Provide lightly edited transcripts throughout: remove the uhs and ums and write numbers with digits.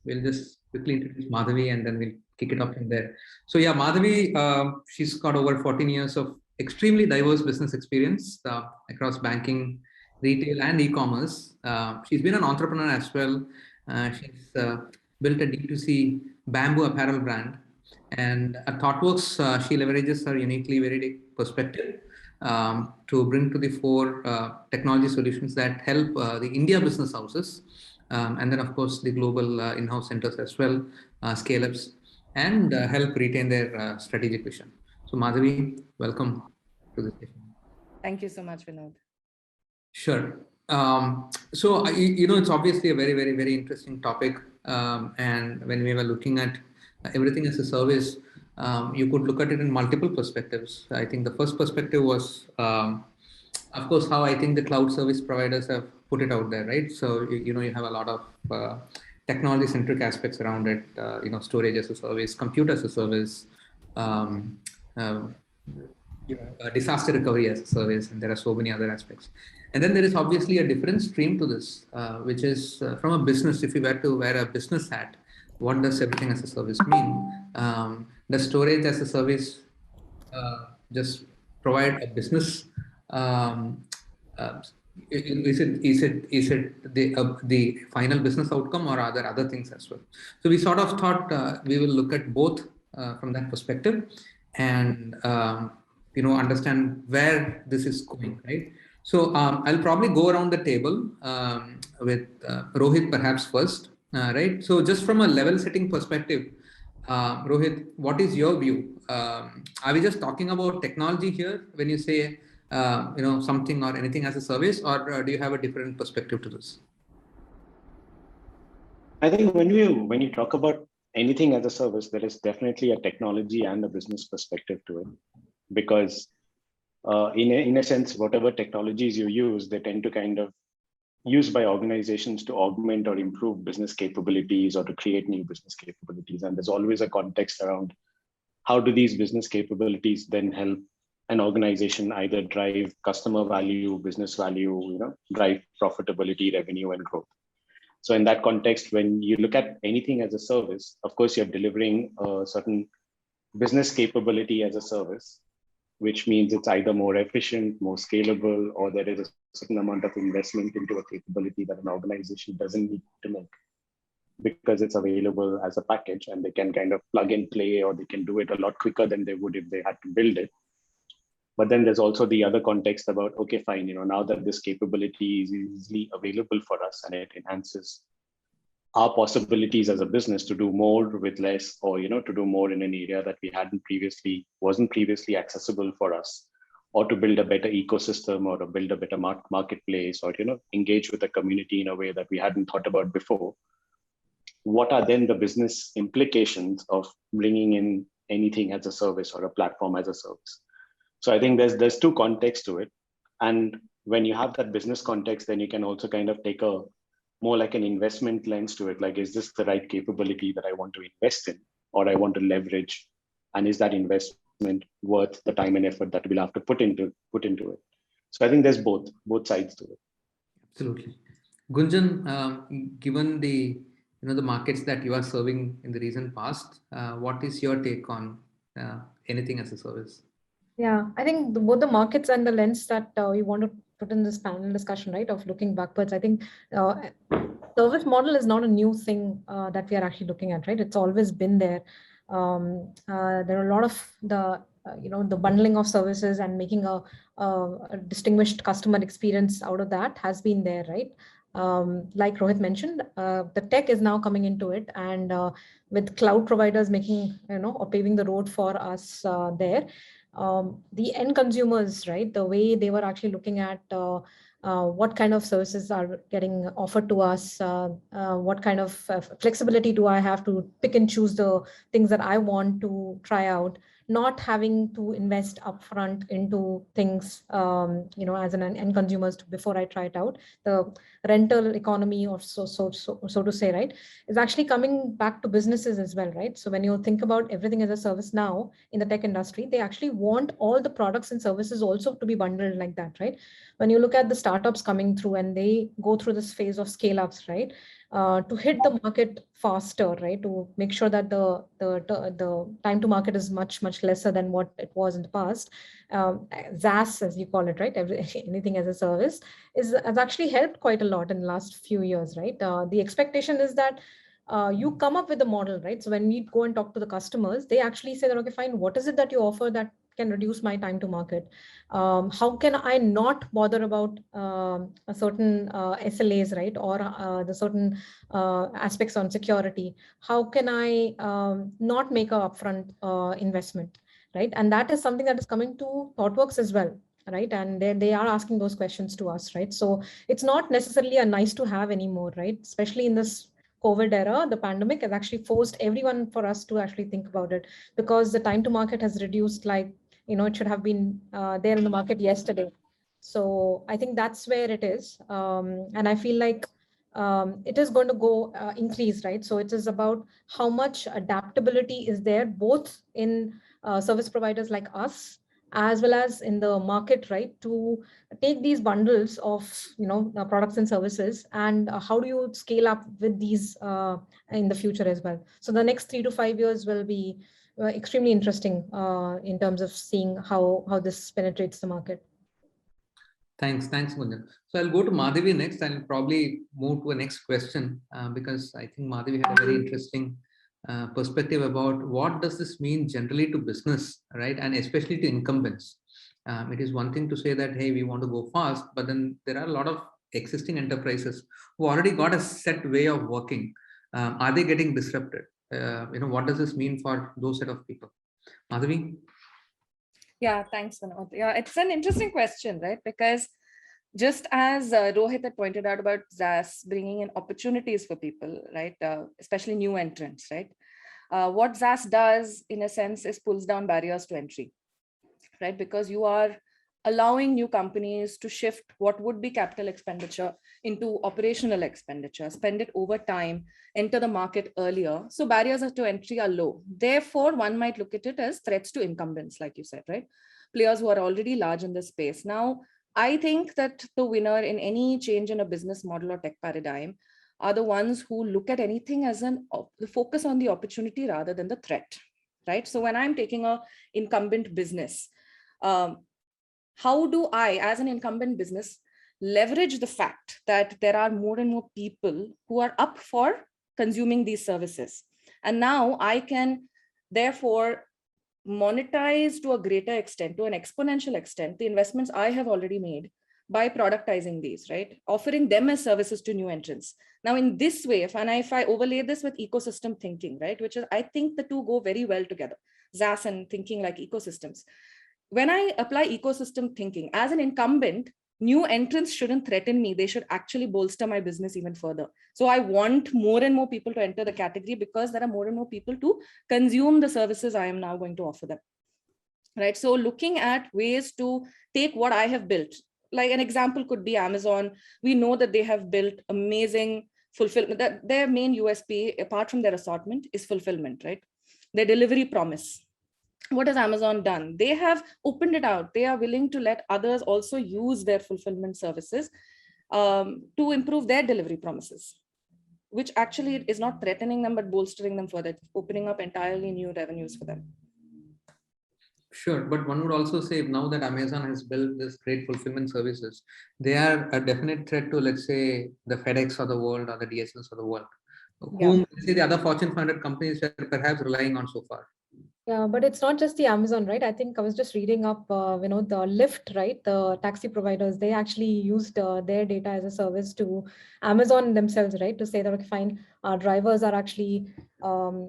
we'll just quickly introduce Madhavi and then we'll kick it off from there. So yeah, Madhavi, she's got over 14 years of extremely diverse business experience across banking, retail, and e-commerce. She's been an entrepreneur as well. She's built a D2C bamboo apparel brand. And at Thoughtworks, she leverages her uniquely varied perspective to bring to the fore technology solutions that help the India business houses, and then of course the global in-house centers as well, scale-ups, and help retain their strategic vision. So Madhavi, welcome to this session. Thank you so much, Vinod. Sure. So, it's obviously a very, very, very interesting topic. And when we were looking at everything as a service, you could look at it in multiple perspectives. I think the first perspective was, of course, how I think the cloud service providers have put it out there, right? So, you have a lot of technology-centric aspects around it, storage as a service, compute as a service, disaster recovery as a service, and there are so many other aspects. And then there is obviously a different stream to this, which is from a business. If you were to wear a business hat, what does everything as a service mean? Does storage as a service just provide a business? Is it the final business outcome, or are there other things as well? So we sort of thought we will look at both from that perspective, and understand where this is going, right? So I'll probably go around the table with Rohit perhaps first, right? So just from a level setting perspective, Rohit, what is your view? Are we just talking about technology here when you say, something or anything as a service, or do you have a different perspective to this? I think when you talk about anything as a service, there is definitely a technology and a business perspective to it, because in a sense, whatever technologies you use, they tend to kind of used by organizations to augment or improve business capabilities or to create new business capabilities. And there's always a context around how do these business capabilities then help an organization either drive customer value, business value, drive profitability, revenue, and growth. So in that context, when you look at anything as a service, of course, you're delivering a certain business capability as a service, which means it's either more efficient, more scalable, or there is a certain amount of investment into a capability that an organization doesn't need to make because it's available as a package and they can kind of plug and play, or they can do it a lot quicker than they would if they had to build it. But then there's also the other context about, okay, fine, now that this capability is easily available for us and it enhances our possibilities as a business to do more with less, or to do more in an area that we wasn't previously accessible for us, or to build a better ecosystem, or to build a better marketplace, or engage with the community in a way that we hadn't thought about before. What are then the business implications of bringing in anything as a service or a platform as a service? So I think there's two contexts to it, and when you have that business context, then you can also kind of take a more like an investment lens to it. Like, is this the right capability that I want to invest in or I want to leverage? And is that investment worth the time and effort that we'll have to put into it? So I think there's both sides to it. Absolutely. Gunjan, given the the markets that you are serving in the recent past, what is your take on anything as a service? Yeah, I think both the markets and the lens that we want to put in this panel discussion, right, of looking backwards. I think service model is not a new thing that we are actually looking at, right? It's always been there. There are a lot of the bundling of services and making a distinguished customer experience out of that has been there, right? Like Rohit mentioned, the tech is now coming into it, and with cloud providers making, or paving the road for us there. The end consumers, right, the way they were actually looking at what kind of services are getting offered to us, what kind of flexibility do I have to pick and choose the things that I want to try out. not having to invest upfront into things, as an end consumers before I try it out. The rental economy, or so to say, right, is actually coming back to businesses as well, right? So when you think about everything as a service now in the tech industry, they actually want all the products and services also to be bundled like that, right? When you look at the startups coming through and they go through this phase of scale ups, right? To hit the market faster, right? To make sure that the time to market is much lesser than what it was in the past. SaaS, as you call it, right? Anything as a service has actually helped quite a lot in the last few years, right? The expectation is that you come up with a model, right? So when we go and talk to the customers, they actually say that, okay, fine, what is it that you offer that can reduce my time to market? How can I not bother about a certain SLAs, right? Or the certain aspects on security? How can I not make a upfront investment, right? And that is something that is coming to Thoughtworks as well, right? And they are asking those questions to us, right? So it's not necessarily a nice to have anymore, right? Especially in this COVID era, the pandemic has actually forced everyone for us to actually think about it, because the time to market has reduced, like, it should have been there in the market yesterday. So I think that's where it is. And I feel like it is going to go increase, right? So it is about how much adaptability is there, both in service providers like us, as well as in the market, right? To take these bundles of, products and services, and how do you scale up with these in the future as well? So the next 3 to 5 years will be extremely interesting in terms of seeing how this penetrates the market. Thanks, Gunjan. So I'll go to Madhavi next. I'll probably move to a next question because I think Madhavi had a very interesting perspective about what does this mean generally to business, right? And especially to incumbents. It is one thing to say that, hey, we want to go fast, but then there are a lot of existing enterprises who already got a set way of working. Are they getting disrupted? What does this mean for those set of people? Madhavi? Yeah, thanks, Vinod. Yeah, it's an interesting question, right? Because just as Rohit had pointed out about SaaS bringing in opportunities for people, right? Especially new entrants, right? What SaaS does, in a sense, is pulls down barriers to entry, right? Because you are allowing new companies to shift what would be capital expenditure into operational expenditure, spend it over time, enter the market earlier. So barriers to entry are low. Therefore, one might look at it as threats to incumbents, like you said, right? Players who are already large in the space. Now, I think that the winner in any change in a business model or tech paradigm are the ones who look at anything as the focus on the opportunity rather than the threat, right? So when I'm taking a incumbent business, how do I, as an incumbent business, leverage the fact that there are more and more people who are up for consuming these services? And now I can therefore monetize to a greater extent, to an exponential extent, the investments I have already made by productizing these, right? Offering them as services to new entrants. Now, in this way, if I overlay this with ecosystem thinking, right, which is, I think the two go very well together, SaaS and thinking like ecosystems. When I apply ecosystem thinking as an incumbent, new entrants shouldn't threaten me. They should actually bolster my business even further. So I want more and more people to enter the category because there are more and more people to consume the services I am now going to offer them. Right. So looking at ways to take what I have built, like an example could be Amazon. We know that they have built amazing fulfillment. That their main USP, apart from their assortment, is fulfillment, right? Their delivery promise. What has Amazon done? They have opened it out. They are willing to let others also use their fulfillment services to improve their delivery promises, which actually is not threatening them, but bolstering them further, opening up entirely new revenues for them. Sure, but one would also say now that Amazon has built this great fulfillment services, they are a definite threat to, let's say, the FedEx of the world or the DSLs of the world, whom, let's say, the other Fortune 500 companies are perhaps relying on so far. Yeah, but it's not just the Amazon, right? I think I was just reading up, the Lyft, right? The taxi providers, they actually used their data as a service to Amazon themselves, right? To say that, okay, fine, our drivers are actually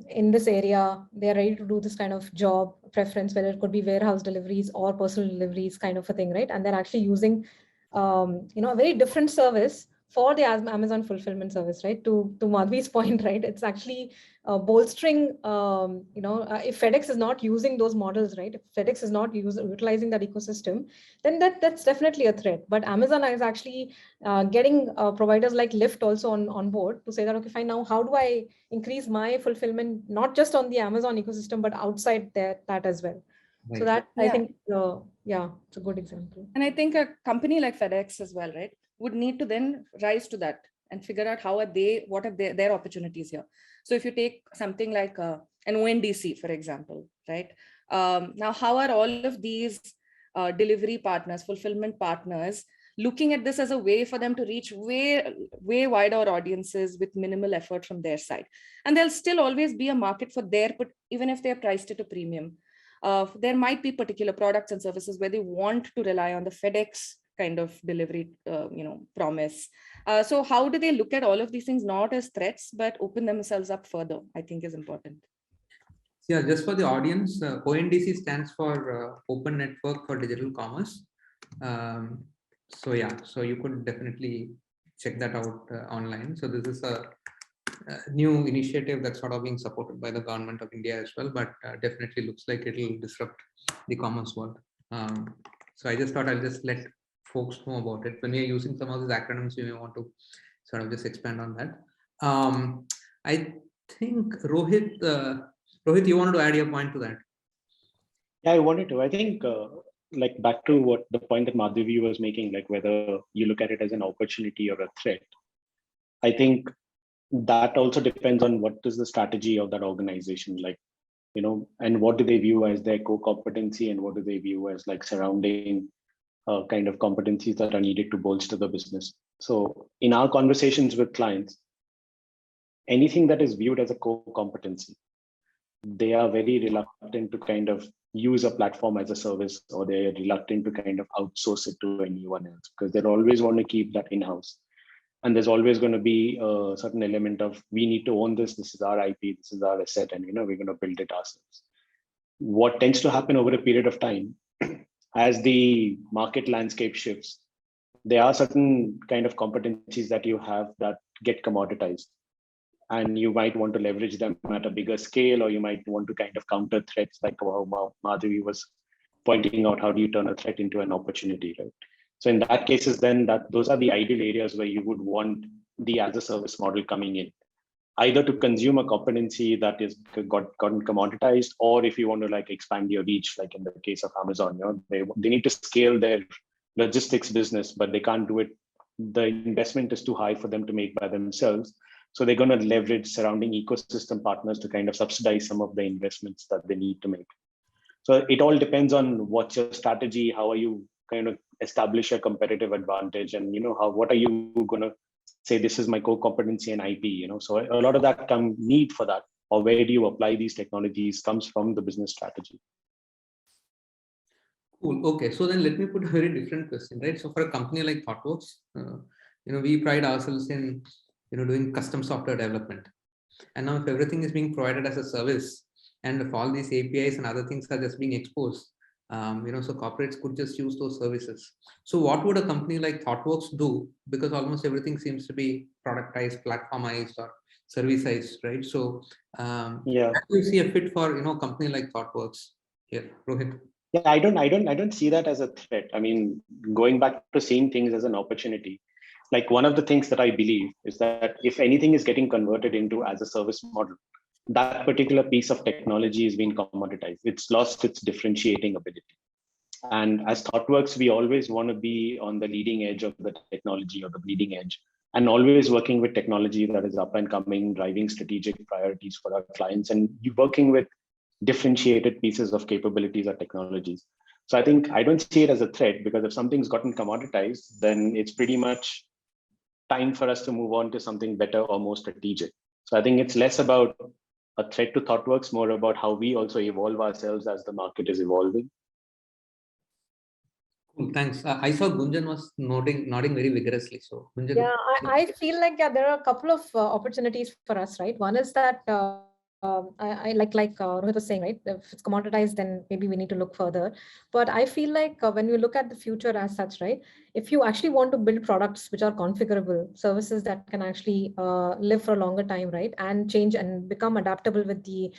in this area. They're ready to do this kind of job preference, whether it could be warehouse deliveries or personal deliveries kind of a thing, right? And they're actually using, a very different service for the Amazon fulfillment service, right? To Madhvi's point, right? It's actually bolstering, if FedEx is not using those models, right? If FedEx is not utilizing that ecosystem, then that's definitely a threat. But Amazon is actually getting providers like Lyft also on board to say that, okay, fine, now how do I increase my fulfillment, not just on the Amazon ecosystem, but outside that as well. Right. So that, I Yeah. think, it's a good example. And I think a company like FedEx as well, right, would need to then rise to that and figure out what are their opportunities here. So if you take something like an ONDC, for example, right? Now, how are all of these delivery partners, fulfillment partners, looking at this as a way for them to reach way wider audiences with minimal effort from their side? And there'll still always be a market for but even if they're priced at a premium. There might be particular products and services where they want to rely on the FedEx kind of delivery, promise. So how do they look at all of these things, not as threats, but open themselves up further, I think is important. Yeah, just for the audience, ONDC stands for Open Network for Digital Commerce. So you could definitely check that out online. So this is a new initiative that's sort of being supported by the government of India as well, but definitely looks like it will disrupt the commerce world. So I just thought I'll just let folks know about it. When we are using some of these acronyms, we may want to sort of just expand on that. I think Rohit, you wanted to add your point to that? Yeah, I wanted to. I think like back to what the point that Madhavi was making, like whether you look at it as an opportunity or a threat. I think that also depends on what is the strategy of that organization, like, and what do they view as their core competency and what do they view as like surrounding kind of competencies that are needed to bolster the business. So in our conversations with clients, anything that is viewed as a core competency, they are very reluctant to kind of use a platform as a service, or they're reluctant to kind of outsource it to anyone else because they always want to keep that in-house. And there's always going to be a certain element of, we need to own this. This is our IP, this is our asset, and we're going to build it ourselves. What tends to happen over a period of time, as the market landscape shifts, there are certain kind of competencies that you have that get commoditized. And you might want to leverage them at a bigger scale, or you might want to kind of counter threats, like how Madhavi was pointing out, how do you turn a threat into an opportunity, right? So in that cases, then those are the ideal areas where you would want the as a service model coming in, either to consume a competency that is gotten commoditized, or if you want to like expand your reach, like in the case of Amazon, they need to scale their logistics business, but they can't do it. The investment is too high for them to make by themselves. So they're going to leverage surrounding ecosystem partners to kind of subsidize some of the investments that they need to make. So it all depends on what's your strategy, how are you kind of establish a competitive advantage, and what are you going to say, this is my core competency and IP, so a lot of that need for that, or where do you apply these technologies, comes from the business strategy. Cool. Okay, so then let me put a very different question, right? So for a company like Thoughtworks, we pride ourselves in doing custom software development, and now if everything is being provided as a service, and if all these APIs and other things are just being exposed, so corporates could just use those services. So what would a company like Thoughtworks do? Because almost everything seems to be productized, platformized, or serviceized, right? So how do you see a fit for a company like Thoughtworks here, Rohit? Yeah, I don't see that as a threat. I mean, going back to seeing things as an opportunity, like one of the things that I believe is that if anything is getting converted into as a service model, that particular piece of technology is being commoditized. It's lost its differentiating ability. And as Thoughtworks, we always want to be on the leading edge of the technology, or the bleeding edge, and always working with technology that is up and coming, driving strategic priorities for our clients, and working with differentiated pieces of capabilities or technologies. So I think I don't see it as a threat, because if something's gotten commoditized, then it's pretty much time for us to move on to something better or more strategic. So I think it's less about a threat to Thoughtworks, more about how we also evolve ourselves as the market is evolving. Cool, thanks. I saw Gunjan was nodding very vigorously. So Gunjan, yeah, I feel like there are a couple of opportunities for us, right? One is that I like Rohit was saying, right? If it's commoditized, then maybe we need to look further. But I feel like when you look at the future as such, right? If you actually want to build products which are configurable, services that can actually live for a longer time, right? And change and become adaptable with the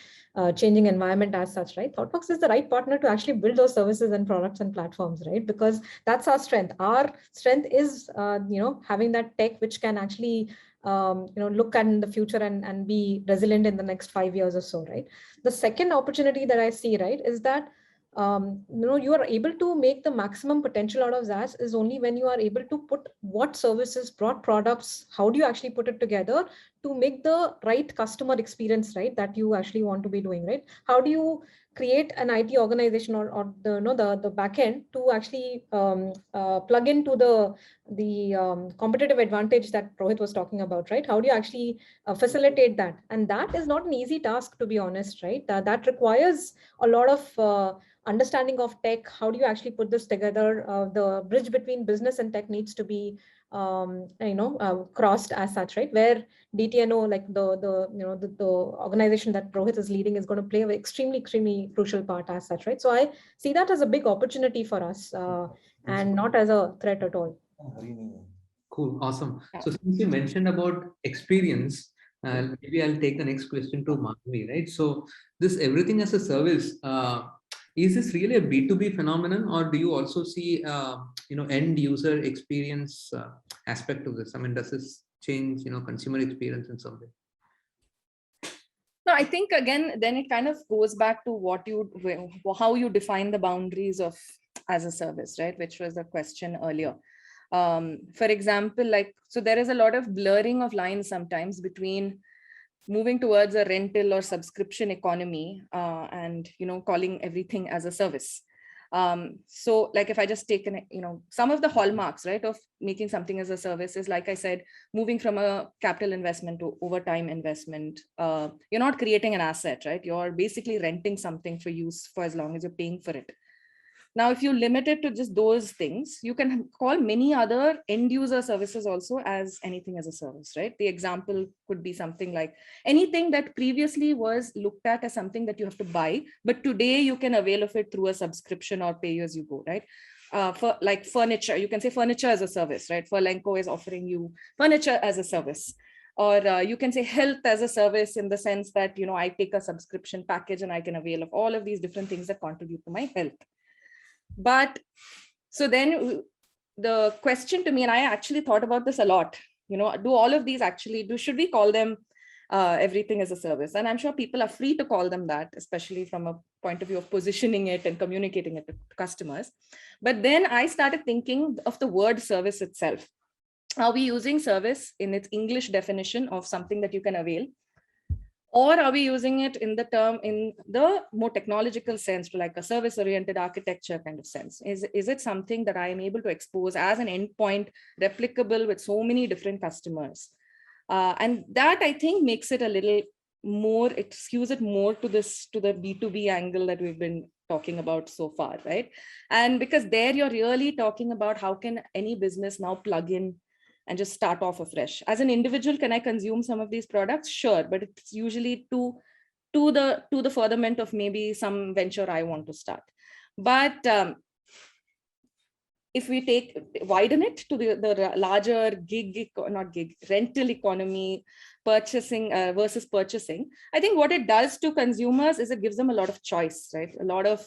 changing environment as such, right? Thoughtworks is the right partner to actually build those services and products and platforms, right? Because that's our strength. Our strength is, having that tech which can actually look at in the future and be resilient in the next 5 years or so, right? The second opportunity that I see, right, is that you are able to make the maximum potential out of SaaS is only when you are able to put what services, what products, how do you actually put it together to make the right customer experience, right, that you actually want to be doing, right? How do you create an IT organization or the back end to actually plug into the competitive advantage that Rohit was talking about, right? How do you actually facilitate that? And that is not an easy task, to be honest, right? That requires a lot of understanding of tech. How do you actually put this together? The bridge between business and tech needs to be crossed as such, right? Where DTNO, like the organization that Rohit is leading, is going to play an extremely crucial part as such, right? So I see that as a big opportunity for us and not as a threat at all. Cool, awesome. So since you mentioned about experience, maybe I'll take the next question to Madhavi, right? So this everything as a service, is this really a B2B phenomenon, or do you also see end user experience aspect of this? I mean, does this change consumer experience in some way? No, I think again, then it kind of goes back to how you define the boundaries of as a service, right? Which was the question earlier. For example, so there is a lot of blurring of lines sometimes between moving towards a rental or subscription economy and calling everything as a service. So like if I just take some of the hallmarks, right, of making something as a service is, like I said, moving from a capital investment to overtime investment. You're not creating an asset, right? You're basically renting something for use for as long as you're paying for it. Now, if you limit it to just those things, you can call many other end user services also as anything as a service, right? The example could be something like anything that previously was looked at as something that you have to buy, but today you can avail of it through a subscription or pay as you go, right? For like furniture, you can say furniture as a service, right? Furlenco is offering you furniture as a service. Or you can say health as a service, in the sense that, I take a subscription package and I can avail of all of these different things that contribute to my health. But so then the question to me, and I actually thought about this a lot, do all of these actually, should we call them everything as a service? And I'm sure people are free to call them that, especially from a point of view of positioning it and communicating it to customers. But then I started thinking of the word service itself. Are we using service in its English definition of something that you can avail? Or are we using it in the more technological sense, to like a service-oriented architecture kind of sense? Is it something that I am able to expose as an endpoint, replicable with so many different customers? And that, I think, makes it a little more, it skews it more to the B2B angle that we've been talking about so far, right? And because there you're really talking about how can any business now plug in and just start off afresh. As an individual, can I consume some of these products? Sure, but it's usually to the furtherment of maybe some venture I want to start. But if we widen it to the larger rental economy, purchasing versus purchasing, I think what it does to consumers is it gives them a lot of choice, right? A lot of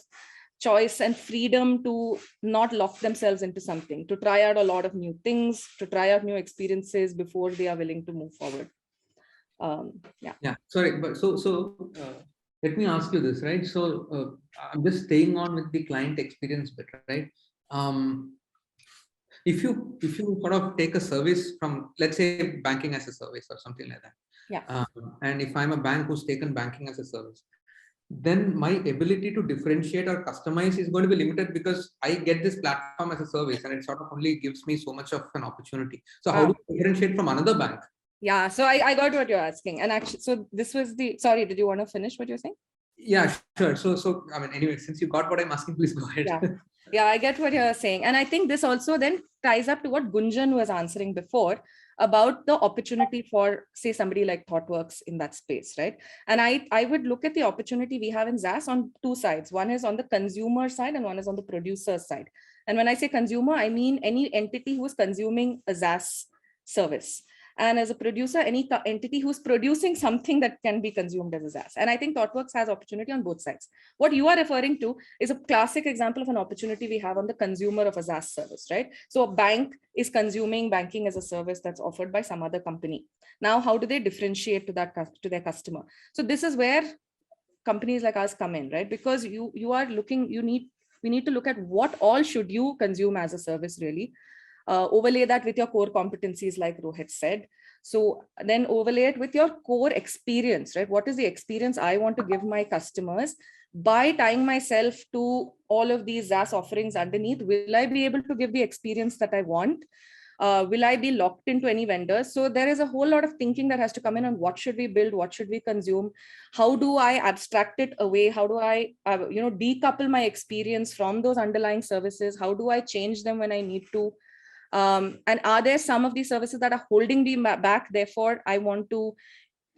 choice and freedom to not lock themselves into something, to try out a lot of new things, to try out new experiences before they are willing to move forward. Sorry, but so let me ask you this, right? So I'm just staying on with the client experience bit, right? If you sort of take a service from, let's say, banking as a service or something like that, and if I'm a bank who's taken banking as a service, then my ability to differentiate or customize is going to be limited, because I get this platform as a service and it sort of only gives me so much of an opportunity. So how do you differentiate from another bank? Yeah, so I got what you're asking. And actually, so this was sorry, did you want to finish what you're saying? Yeah, sure. So I mean, anyway, since you got what I'm asking, please go ahead. Yeah, I get what you're saying. And I think this also then ties up to what Gunjan was answering before about the opportunity for, say, somebody like Thoughtworks in that space, right? And I would look at the opportunity we have in SaaS on two sides. One is on the consumer side and one is on the producer side. And when I say consumer, I mean any entity who is consuming a SaaS service. And as a producer, any entity who's producing something that can be consumed as a SaaS. And I think Thoughtworks has opportunity on both sides. What you are referring to is a classic example of an opportunity we have on the consumer of a SaaS service, right? So a bank is consuming banking as a service that's offered by some other company. Now, how do they differentiate to their customer? So this is where companies like us come in, right? Because we need to look at what all should you consume as a service, really. Overlay that with your core competencies, like Rohit said. So then overlay it with your core experience, right? What is the experience I want to give my customers by tying myself to all of these SaaS offerings underneath? Will I be able to give the experience that I want? Will I be locked into any vendors? So there is a whole lot of thinking that has to come in on what should we build, what should we consume? How do I abstract it away? How do I decouple my experience from those underlying services? How do I change them when I need to? And are there some of these services that are holding me back? Therefore, I want to,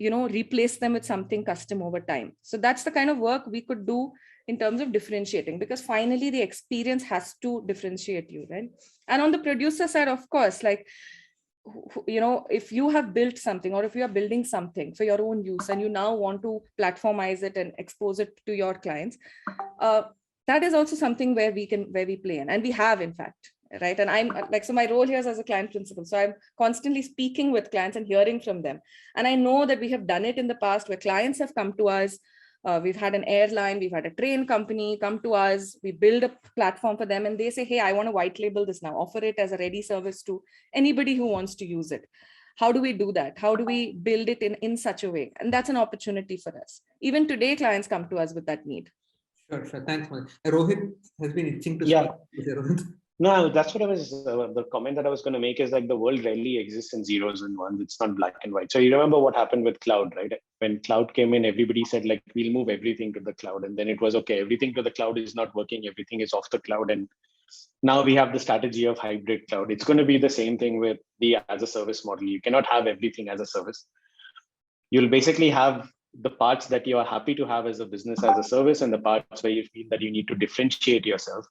replace them with something custom over time. So that's the kind of work we could do in terms of differentiating, because finally the experience has to differentiate you, right? And on the producer side, of course, like, if you have built something or if you are building something for your own use and you now want to platformize it and expose it to your clients, that is also something where we play in, and we have, in fact. Right. And I'm like, so my role here is as a client principal. So I'm constantly speaking with clients and hearing from them. And I know that we have done it in the past where clients have come to us. We've had an airline, we've had a train company come to us. We build a platform for them and they say, hey, I want to white label this now, offer it as a ready service to anybody who wants to use it. How do we do that? How do we build it in such a way? And that's an opportunity for us. Even today, clients come to us with that need. Sure. Thanks, Madhavi. Rohit has been itching to speak. No, that's what I was, the comment that I was going to make is like the world rarely exists in zeros and ones. It's not black and white. So you remember what happened with cloud, right? When cloud came in, everybody said like, we'll move everything to the cloud. And then it was, okay, everything to the cloud is not working. Everything is off the cloud. And now we have the strategy of hybrid cloud. It's going to be the same thing with the as a service model. You cannot have everything as a service. You'll basically have the parts that you are happy to have as a business as a service and the parts where you feel that you need to differentiate yourself.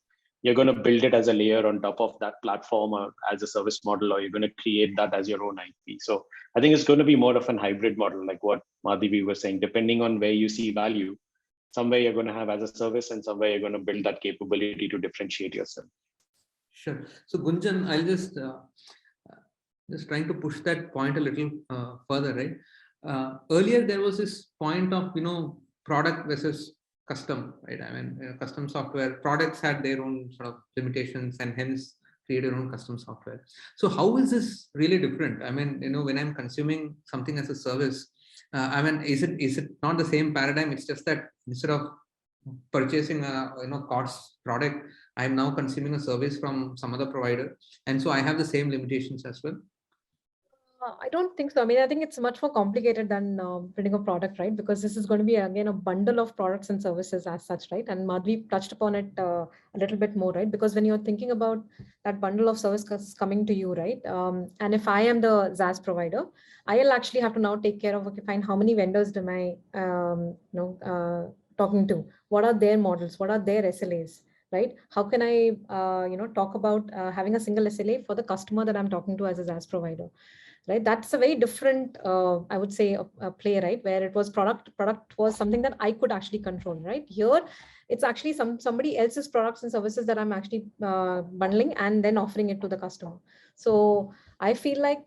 You're going to build it as a layer on top of that platform or as a service model, or you're going to create that as your own IP. So I think it's going to be more of an hybrid model, like what Madhavi was saying, depending on where you see value. Somewhere you're going to have as a service and somewhere you're going to build that capability to differentiate yourself. Sure. So Gunjan, I'll just trying to push that point a little further, right? Earlier, there was this point of, product versus custom, right? I mean, custom software products had their own sort of limitations and hence create your own custom software. So how is this really different? I mean, when I'm consuming something as a service, I mean, is it not the same paradigm? It's just that instead of purchasing a cost product, I'm now consuming a service from some other provider, and so I have the same limitations as well. I don't think so. I mean, I think it's much more complicated than building a product, right? Because this is going to be, again, a bundle of products and services as such, right? And Madhavi touched upon it a little bit more, right? Because when you're thinking about that bundle of services coming to you, right? And if I am the SaaS provider, I'll actually have to now take care of, okay, fine, how many vendors am I, talking to? What are their models? What are their SLAs? Right? How can I, talk about having a single SLA for the customer that I'm talking to as a SaaS provider? Right, that's a very different, I would say, a play, right? Where it was product was something that I could actually control, right? Here, it's actually somebody else's products and services that I'm actually bundling and then offering it to the customer. So I feel like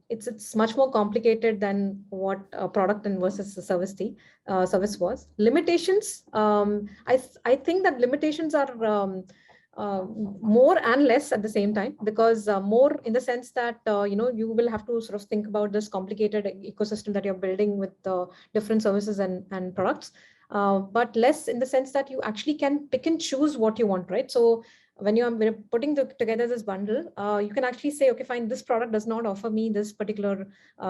it's much more complicated than what a product and versus a service was. Limitations, I think that limitations are more and less at the same time, because more in the sense that you will have to sort of think about this complicated ecosystem that you're building with different services and products, but less in the sense that you actually can pick and choose what you want, right? So when you're putting together this bundle, you can actually say, okay, fine, this product does not offer me this particular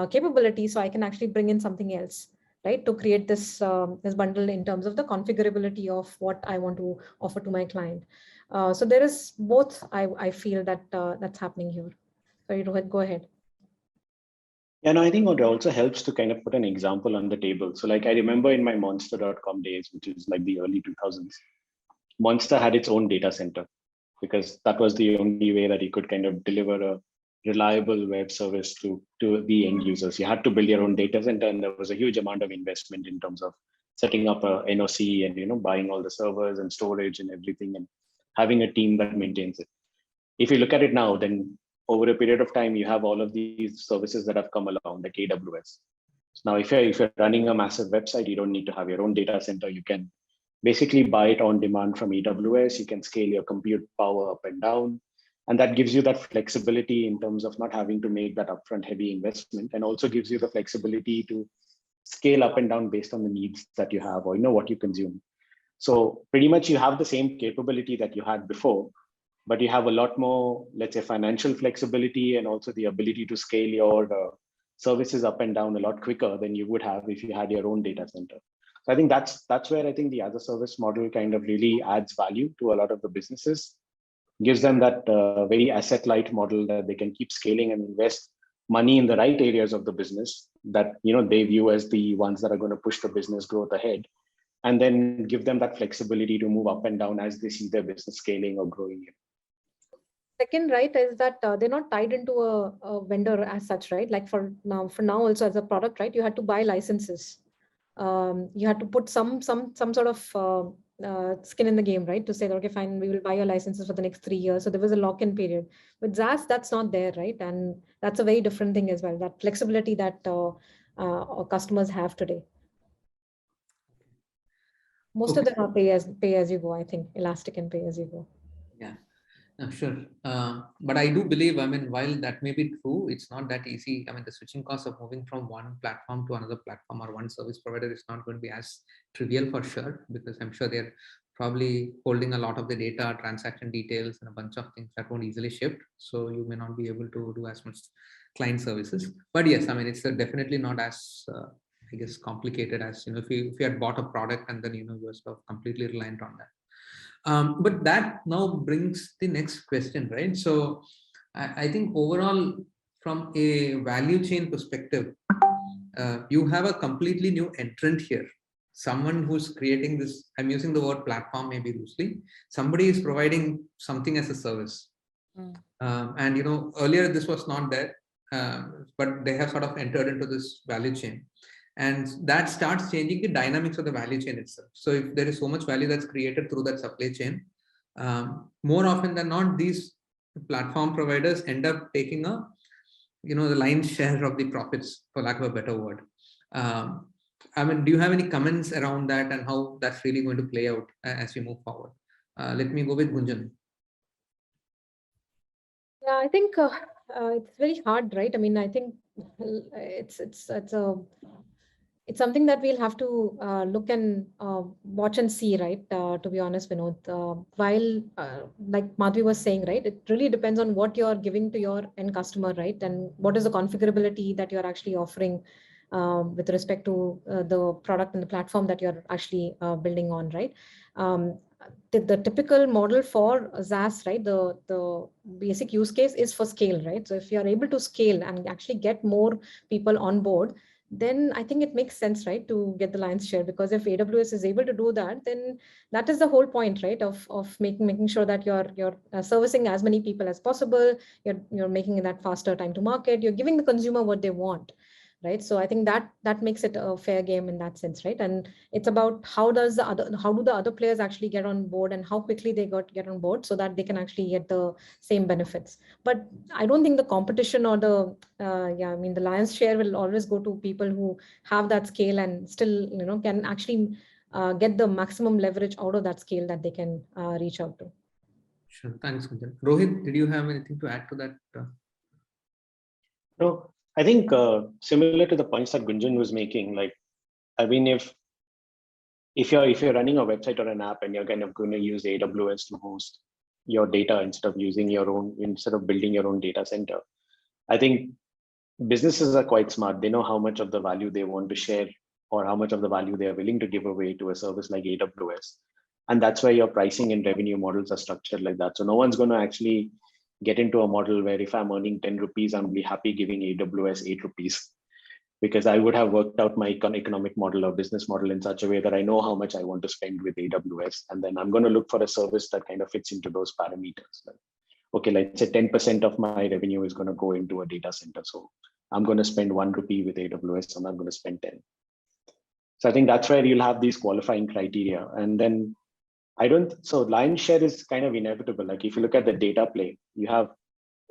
capability, so I can actually bring in something else, right, to create this bundle in terms of the configurability of what I want to offer to my client. So there is both, I feel that that's happening here. Sorry, Rohit, go ahead. Yeah, no, I think it also helps to kind of put an example on the table. So like I remember in my monster.com days, which is like the early 2000s, Monster had its own data center because that was the only way that you could kind of deliver a reliable web service to the end users. You had to build your own data center, and there was a huge amount of investment in terms of setting up a NOC and buying all the servers and storage and everything and having a team that maintains it. If you look at it now, then over a period of time, you have all of these services that have come along, like AWS. So now, if you're running a massive website, you don't need to have your own data center. You can basically buy it on demand from AWS. You can scale your compute power up and down. And that gives you that flexibility in terms of not having to make that upfront heavy investment, and also gives you the flexibility to scale up and down based on the needs that you have or what you consume. So pretty much you have the same capability that you had before, but you have a lot more, let's say, financial flexibility and also the ability to scale your services up and down a lot quicker than you would have if you had your own data center. So I think that's where I think the as a service model kind of really adds value to a lot of the businesses, gives them that very asset light model that they can keep scaling and invest money in the right areas of the business that they view as the ones that are going to push the business growth ahead, and then give them that flexibility to move up and down as they see their business scaling or growing. Second, right, is that they're not tied into a vendor as such, right? Like for now also as a product, right, you had to buy licenses. You had to put some sort of skin in the game, right? To say, okay, fine, we will buy your licenses for the next 3 years. So there was a lock-in period. With SaaS, that's not there, right? And that's a very different thing as well, that flexibility that our customers have today. Most of them are pay as you go, I think, Elastic and pay as you go. Yeah. Sure. But I do believe, while that may be true, it's not that easy. The switching cost of moving from one platform to another platform or one service provider is not going to be as trivial for sure, because I'm sure they're probably holding a lot of the data, transaction details, and a bunch of things that won't easily shift. So you may not be able to do as much client services. But yes, it's definitely not as, I guess, complicated as, if you had bought a product and then, you were sort of completely reliant on that. But that now brings the next question, right? So I think overall, from a value chain perspective, you have a completely new entrant here. Someone who's creating this, I'm using the word platform maybe loosely. Somebody is providing something as a service. And earlier this was not there, but they have sort of entered into this value chain. And that starts changing the dynamics of the value chain itself. So if there is so much value that's created through that supply chain, more often than not, these platform providers end up taking the lion's share of the profits, for lack of a better word. Do you have any comments around that and how that's really going to play out as we move forward? Let me go with Gunjan. Yeah, I think it's very hard, right? I think it's something that we'll have to look and watch and see, right? To be honest, Vinod, while like Madhvi was saying, right, it really depends on what you're giving to your end customer, right? And what is the configurability that you're actually offering with respect to the product and the platform that you're actually building on, right? The typical model for SaaS, right? The basic use case is for scale, right? So if you're able to scale and actually get more people on board, then I think it makes sense, right, to get the lion's share, because if AWS is able to do that, then that is the whole point, right, of making sure that you're servicing as many people as possible. You're making that faster time to market. You're giving the consumer what they want, right? So I think that makes it a fair game in that sense, right? And it's about how do the other players actually get on board and how quickly they get on board so that they can actually get the same benefits. But I don't think the competition or the the lion's share will always go to people who have that scale and still can actually get the maximum leverage out of that scale that they can reach out to. Sure, thanks, Gunjan. Rohit, did you have anything to add to that? No, I think similar to the points that Gunjan was making, like, if you're running a website or an app and you're kind of going to use AWS to host your data instead of building your own data center, I think businesses are quite smart. They know how much of the value they want to share or how much of the value they are willing to give away to a service like AWS. And that's why your pricing and revenue models are structured like that. So no one's going to actually get into a model where if I'm earning 10 rupees, I'm be happy giving AWS 8 rupees, because I would have worked out my economic model or business model in such a way that I know how much I want to spend with AWS. And then I'm going to look for a service that kind of fits into those parameters. Like, okay, let's say 10% of my revenue is going to go into a data center. So I'm going to spend 1 rupee with AWS and I'm going to spend 10. So I think that's where you'll have these qualifying criteria. And then so lion's share is kind of inevitable. Like if you look at the data play, you have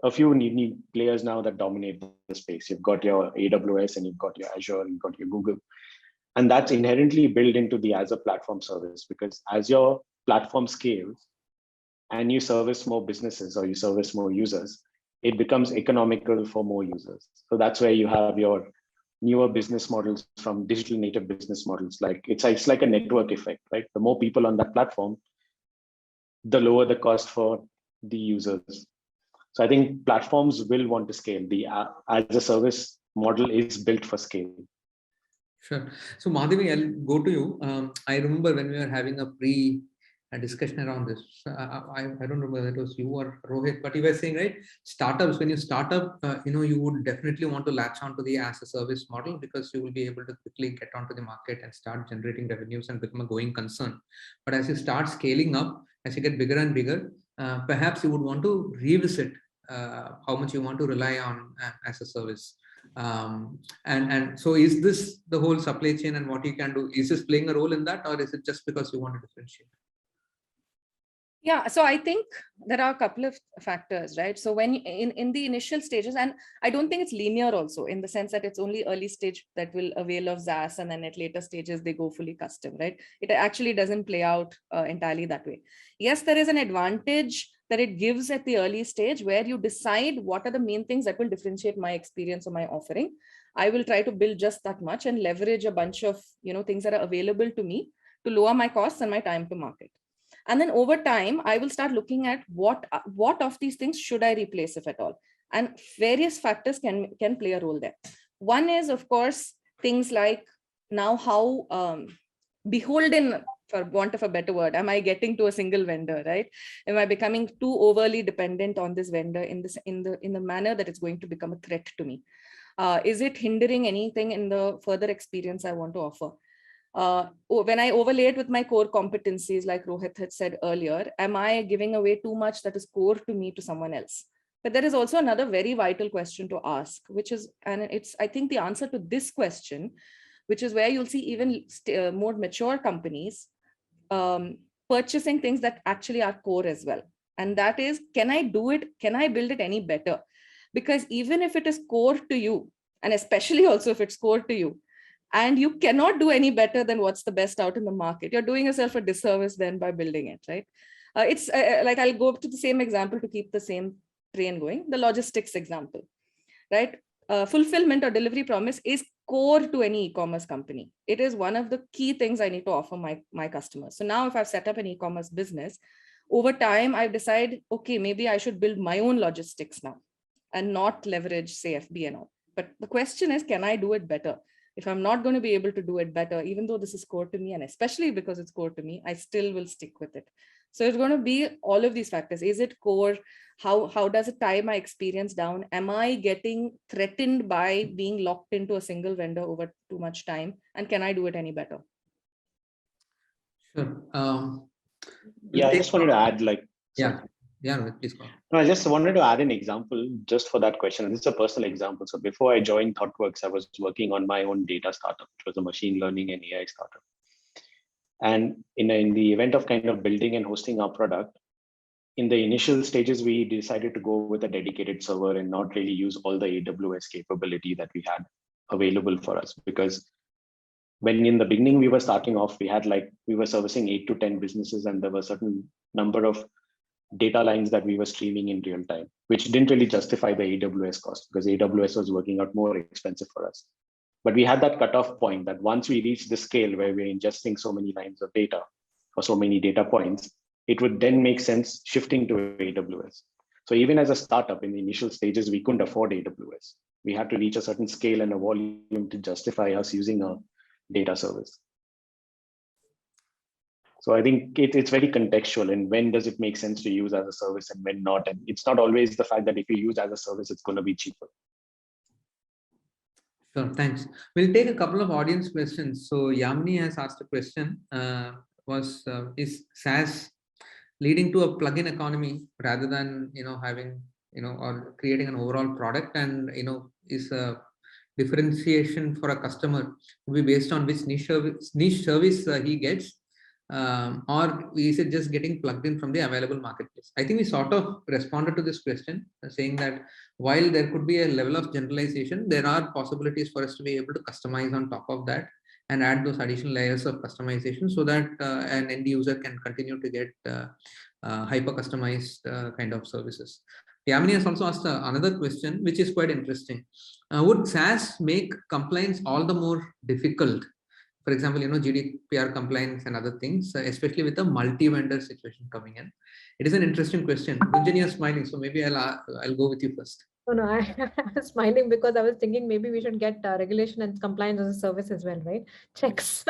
a few unique players now that dominate the space. You've got your AWS and you've got your Azure, and you've got your Google. And that's inherently built into the as a platform service, because as your platform scales and you service more businesses or you service more users, it becomes economical for more users. So that's where you have your newer business models from digital native business models. Like it's like a network effect, right? The more people on that platform, the lower the cost for the users. So I think platforms will want to scale. The as a service model is built for scale. Sure. So Madhavi, I'll go to you. I remember when we were having a discussion around this. I don't remember whether it was you or Rohit, but you were saying, right, startups, when you start up, you would definitely want to latch onto the as a service model, because you will be able to quickly get onto the market and start generating revenues and become a going concern. But as you start scaling up, as you get bigger and bigger, perhaps you would want to revisit how much you want to rely on as a service. And so is this the whole supply chain and what you can do? Is this playing a role in that, or is it just because you want to differentiate? Yeah, so I think there are a couple of factors, right? So when in the initial stages, and I don't think it's linear also, in the sense that it's only early stage that will avail of SaaS, and then at later stages they go fully custom, right? It actually doesn't play out entirely that way. Yes, there is an advantage that it gives at the early stage, where you decide what are the main things that will differentiate my experience or my offering. I will try to build just that much and leverage a bunch of things that are available to me to lower my costs and my time to market. And then over time, I will start looking at what of these things should I replace, if at all. And various factors can play a role there. One is, of course, things like now how beholden, for want of a better word, am I getting to a single vendor, right? Am I becoming too overly dependent on this vendor in the manner that it's going to become a threat to me? Is it hindering anything in the further experience I want to offer? When I overlay it with my core competencies, like Rohit had said earlier, am I giving away too much that is core to me to someone else? But there is also another very vital question to ask, which is, and it's, I think the answer to this question, which is where you'll see even more mature companies purchasing things that actually are core as well. And that is, can I do it? Can I build it any better? Because even if it is core to you, and especially also if it's core to you, and you cannot do any better than what's the best out in the market, you're doing yourself a disservice then by building it, right? It's like, I'll go to the same example to keep the same train going, the logistics example, right? Fulfillment or delivery promise is core to any e-commerce company. It is one of the key things I need to offer my customers. So now if I've set up an e-commerce business, over time, I've decided, okay, maybe I should build my own logistics now and not leverage, say, FB and all. But the question is, can I do it better? If I'm not going to be able to do it better, even though this is core to me, and especially because it's core to me, I still will stick with it. So it's going to be all of these factors. Is it core? How does it tie my experience down? Am I getting threatened by being locked into a single vendor over too much time? And can I do it any better? Sure. Yeah, I just wanted to add, like, Please go on. No, I just wanted to add an example just for that question. This is a personal example. So before I joined Thoughtworks, I was working on my own data startup, which was a machine learning and AI startup. And in the event of kind of building and hosting our product, in the initial stages, we decided to go with a dedicated server and not really use all the AWS capability that we had available for us. Because when in the beginning we were starting off, we were servicing 8 to 10 businesses, and there were a certain number of data lines that we were streaming in real time, which didn't really justify the AWS cost, because AWS was working out more expensive for us. But we had that cutoff point that once we reached the scale where we're ingesting so many lines of data or so many data points, it would then make sense shifting to AWS. So even as a startup in the initial stages, we couldn't afford AWS. We had to reach a certain scale and a volume to justify us using a data service. So I think it's very contextual, and when does it make sense to use as a service and when not. And it's not always the fact that if you use as a service, it's going to be cheaper. Sure, thanks. We'll take a couple of audience questions. So Yamini has asked a question, is SaaS leading to a plug-in economy rather than, having, or creating an overall product, and, is a differentiation for a customer will be based on which niche service he gets, or is it just getting plugged in from the available marketplace? I think we sort of responded to this question, saying that while there could be a level of generalization, there are possibilities for us to be able to customize on top of that and add those additional layers of customization so that an end user can continue to get hyper customized kind of services. Yamini has also asked another question, which is quite interesting. Would SaaS make compliance all the more difficult? For example, GDPR compliance and other things, especially with a multi-vendor situation coming in. It is an interesting question. Gunjan is smiling, so maybe I'll go with you first. No, I was smiling because I was thinking maybe we should get regulation and compliance as a service as well, right? Checks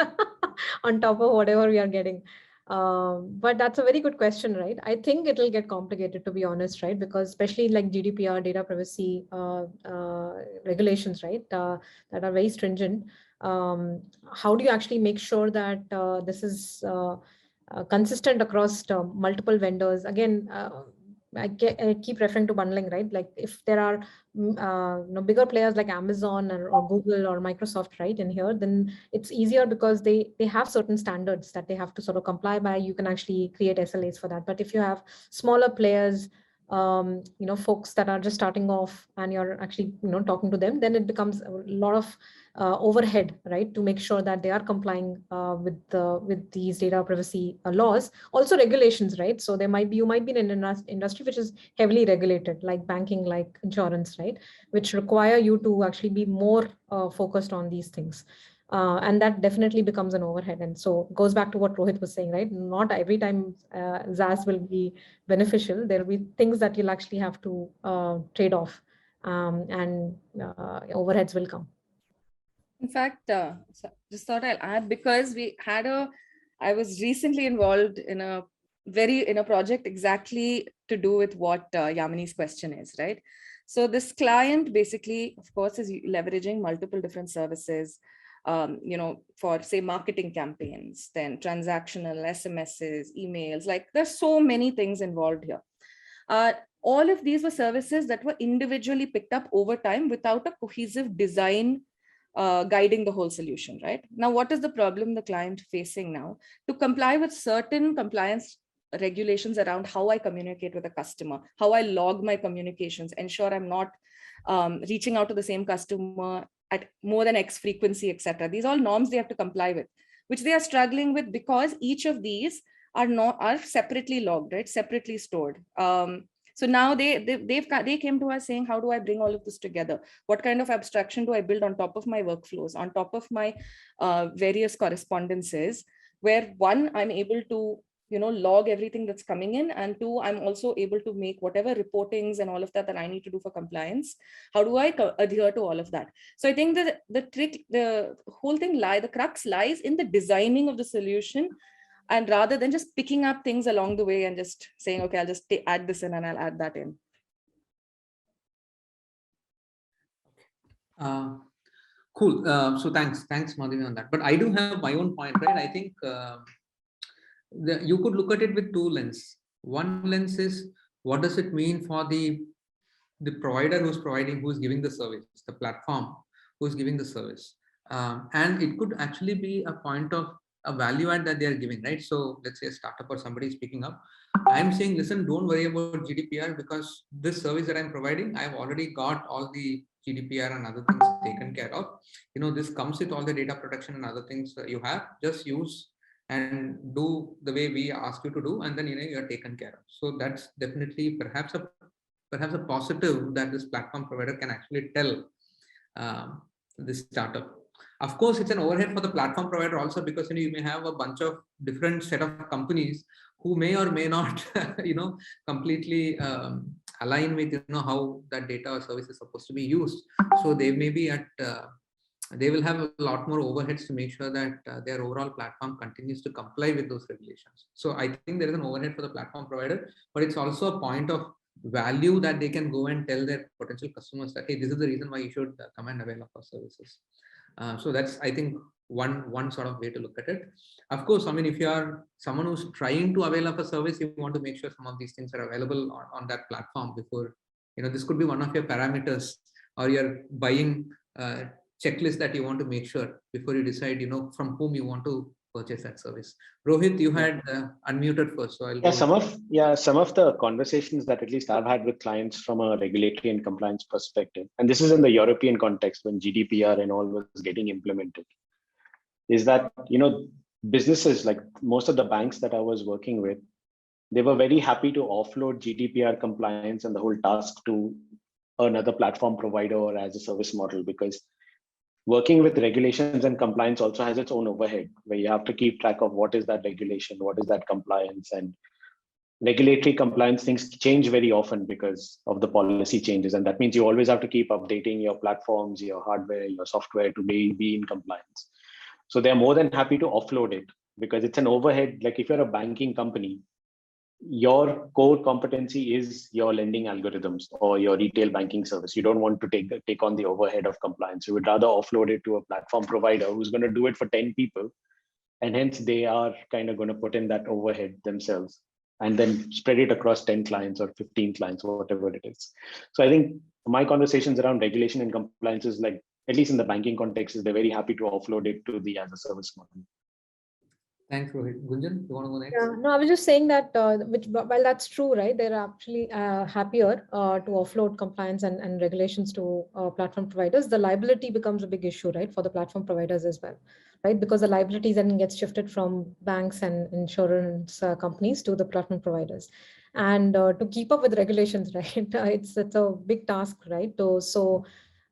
on top of whatever we are getting. But that's a very good question, right? I think it will get complicated, to be honest, right? Because especially like GDPR, data privacy regulations, right? That are very stringent. How do you actually make sure that this is consistent across multiple vendors? Again, I keep referring to bundling, right? Like if there are bigger players like Amazon or Google or Microsoft, right, in here, then it's easier because they have certain standards that they have to sort of comply by. You can actually create SLAs for that. But if you have smaller players, folks that are just starting off and you're actually, talking to them, then it becomes a lot of overhead, right, to make sure that they are complying with these data privacy laws, also regulations, right? So you might be in an industry which is heavily regulated, like banking, like insurance, right, which require you to actually be more focused on these things. And that definitely becomes an overhead. And so it goes back to what Rohit was saying, right? Not every time SaaS will be beneficial. There will be things that you'll actually have to trade off, and overheads will come. In fact, just thought I'll add, because I was recently involved in a project exactly to do with what Yamini's question is, right? So this client basically, of course, is leveraging multiple different services, for say marketing campaigns, then transactional SMSs, emails, like there's so many things involved here. All of these were services that were individually picked up over time without a cohesive design guiding the whole solution, right? Now, what is the problem the client facing now? To comply with certain compliance regulations around how I communicate with a customer, how I log my communications, ensure I'm not reaching out to the same customer at more than X frequency, etc. These are all norms they have to comply with, which they are struggling with because each of these are separately logged, right? Separately stored. So now they came to us saying, how do I bring all of this together? What kind of abstraction do I build on top of my workflows, on top of my various correspondences, where one, I'm able to log everything that's coming in, and two, I'm also able to make whatever reportings and all of that I need to do for compliance. How do I adhere to all of that? So I think that the whole thing the crux lies in the designing of the solution, and rather than just picking up things along the way and just saying, okay, I'll just add this in and I'll add that in. Cool. So thanks, Madhavi, on that. But I do have my own point, right? I think you could look at it with two lenses. One lens is, what does it mean for the provider who's giving the service, the platform who's giving the service, and it could actually be a point of a value add that they are giving, right? So let's say a startup or somebody is speaking up. I'm saying, listen, don't worry about GDPR, because this service that I'm providing, I've already got all the GDPR and other things taken care of. This comes with all the data protection and other things that you have. Just use and do the way we ask you to do, and then you're taken care of. So that's definitely perhaps a positive that this platform provider can actually tell this startup. Of course, it's an overhead for the platform provider also, because you may have a bunch of different set of companies who may or may not completely align with how that data or service is supposed to be used. So they may be at they will have a lot more overheads to make sure that their overall platform continues to comply with those regulations. So I think there is an overhead for the platform provider, but it's also a point of value that they can go and tell their potential customers that, hey, this is the reason why you should come and avail of our services. So that's, I think, one sort of way to look at it. Of course, I mean, if you are someone who's trying to avail of a service, you want to make sure some of these things are available on that platform before, this could be one of your parameters, or you're buying checklist that you want to make sure before you decide, from whom you want to purchase that service. Rohit, you had unmuted first, so I'll go. Some of the conversations that at least I've had with clients from a regulatory and compliance perspective, and this is in the European context when GDPR and all was getting implemented, is that businesses, like most of the banks that I was working with, they were very happy to offload GDPR compliance and the whole task to another platform provider or as a service model, because working with regulations and compliance also has its own overhead, where you have to keep track of what is that regulation, what is that compliance, and regulatory compliance things change very often because of the policy changes. And that means you always have to keep updating your platforms, your hardware, your software to be in compliance. So they're more than happy to offload it because it's an overhead. Like if you're a banking company, your core competency is your lending algorithms or your retail banking service. You don't want to take on the overhead of compliance. You would rather offload it to a platform provider who's going to do it for 10 people. And hence they are kind of going to put in that overhead themselves and then spread it across 10 clients or 15 clients or whatever it is. So I think my conversations around regulation and compliance is like, at least in the banking context, is they're very happy to offload it to the as a service model. Thanks, Rohit. Gunjan, you want to go next? Yeah, no, I was just saying that while that's true, right? They're actually happier to offload compliance and regulations to platform providers. The liability becomes a big issue, right, for the platform providers as well, right? Because the liability then gets shifted from banks and insurance companies to the platform providers. And to keep up with regulations, right? It's a big task, right?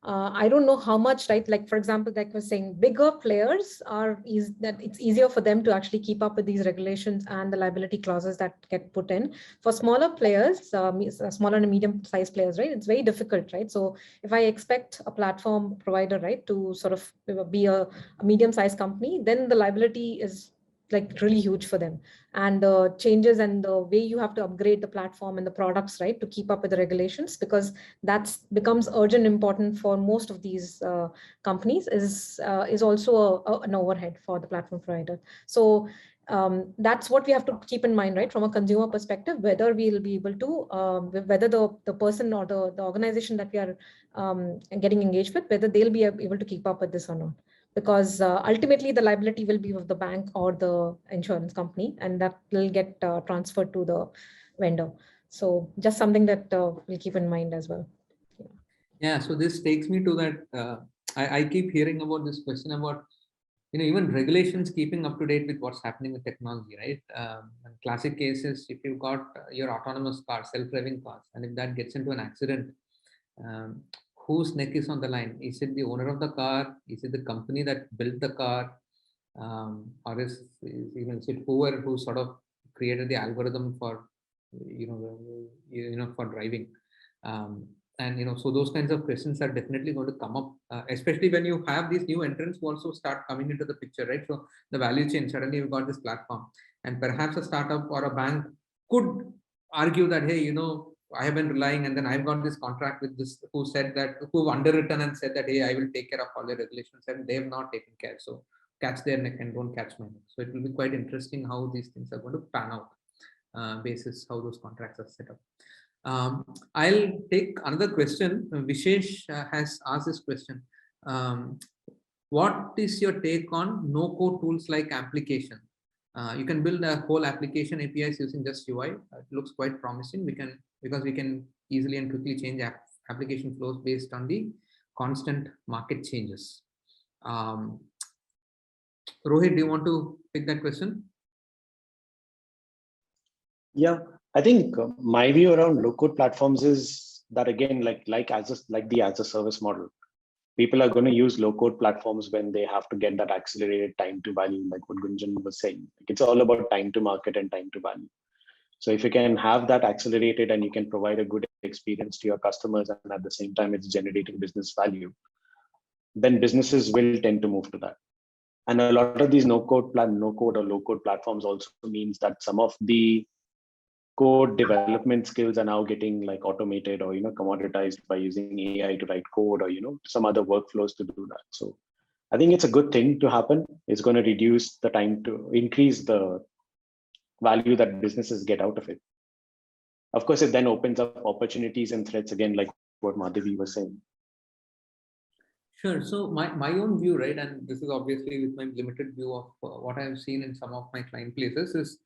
I don't know how much, right? Like, for example, like I was saying, bigger players it's easier for them to actually keep up with these regulations and the liability clauses that get put in. For smaller players, smaller and medium-sized players, right? It's very difficult, right? So if I expect a platform provider, right, to sort of be a medium-sized company, then the liability is like really huge for them, and the changes and the way you have to upgrade the platform and the products, right, to keep up with the regulations, because that's becomes urgent important for most of these companies is also an overhead for the platform provider. So that's what we have to keep in mind, right, from a consumer perspective, whether we'll be able to, whether the person or the organization that we are getting engaged with, whether they'll be able to keep up with this or not. Because ultimately the liability will be of the bank or the insurance company, and that will get transferred to the vendor. So just something that we'll keep in mind as well. Yeah, so this takes me to that. I keep hearing about this question about, even regulations keeping up to date with what's happening with technology, right? Classic cases, if you've got your autonomous car, self-driving cars, and if that gets into an accident, whose neck is on the line? Is it the owner of the car? Is it the company that built the car? Or is it whoever who sort of created the algorithm for, for driving? And so those kinds of questions are definitely going to come up, especially when you have these new entrants who also start coming into the picture, right? So the value chain, suddenly you've got this platform, and perhaps a startup or a bank could argue that, hey, I have been relying, and then I've got this contract with this who've underwritten and said that, hey, I will take care of all the regulations, and they have not taken care. So catch their neck and don't catch my neck. So it will be quite interesting how these things are going to pan out, basis how those contracts are set up. I'll take another question. Vishesh has asked this question. What is your take on no-code tools like application? You can build a whole application APIs using just UI. It looks quite promising. Because we can easily and quickly change application flows based on the constant market changes. Rohit, do you want to pick that question? Yeah, I think my view around low-code platforms is that, again, like the as a service model, people are going to use low-code platforms when they have to get that accelerated time to value, like what Gunjan was saying. It's all about time to market and time to value. So if you can have that accelerated and you can provide a good experience to your customers, and at the same time it's generating business value, then businesses will tend to move to that. And a lot of these no-code or low-code platforms also means that some of the code development skills are now getting like automated or commoditized by using AI to write code or some other workflows to do that. So I think it's a good thing to happen. It's going to reduce the time to increase the value that businesses get out of it. Of course, it then opens up opportunities and threats again, like what Madhavi was saying. Sure. So my own view, right, and this is obviously with my limited view of what I've seen in some of my client places is,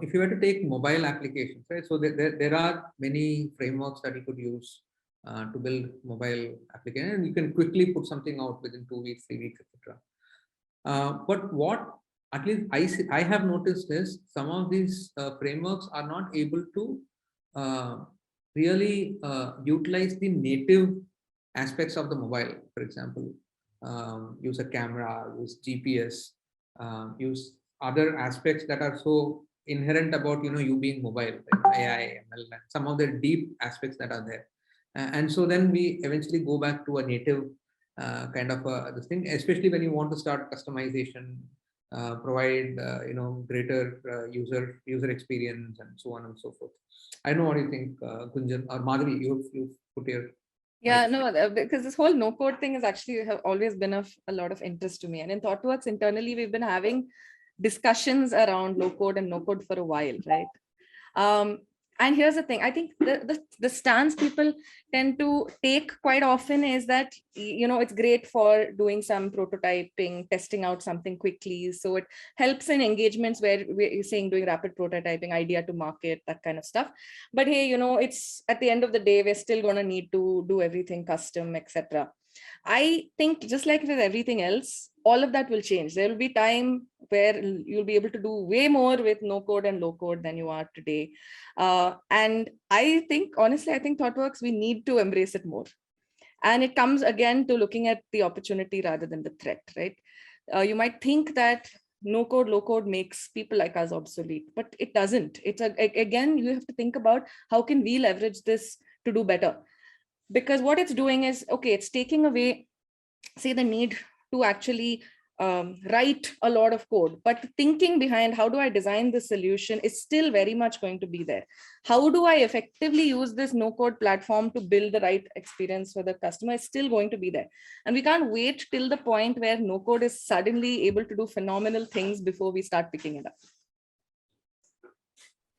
if you were to take mobile applications, right, so there are many frameworks that you could use to build mobile application, and you can quickly put something out within 2 weeks, 3 weeks, etc. But what at least I have noticed is some of these frameworks are not able to really utilize the native aspects of the mobile. For example, use a camera, use GPS, use other aspects that are so inherent about you being mobile, right? AI, ML, and some of the deep aspects that are there. And so then we eventually go back to a native kind of this thing, especially when you want to start customization, provide greater user experience, and so on and so forth. I don't know what you think, Gunjan or Madhavi. You've put your because this whole no code thing has actually have always been of a lot of interest to me. And in Thoughtworks internally, we've been having discussions around low code and no code for a while, right? And here's the thing, I think the stance people tend to take quite often is that, it's great for doing some prototyping, testing out something quickly. So it helps in engagements where we're saying doing rapid prototyping, idea to market, that kind of stuff. But hey, it's at the end of the day, we're still going to need to do everything custom, etc. I think just like with everything else, all of that will change. There will be time where you'll be able to do way more with no code and low code than you are today. And I think, honestly, I think Thoughtworks, we need to embrace it more. And it comes again to looking at the opportunity rather than the threat, right? You might think that no code, low code makes people like us obsolete, but it doesn't. Again, you have to think about how can we leverage this to do better? Because what it's doing is, okay, it's taking away, say, the need to actually write a lot of code, but the thinking behind how do I design the solution is still very much going to be there. How do I effectively use this no code platform to build the right experience for the customer is still going to be there. And we can't wait till the point where no code is suddenly able to do phenomenal things before we start picking it up.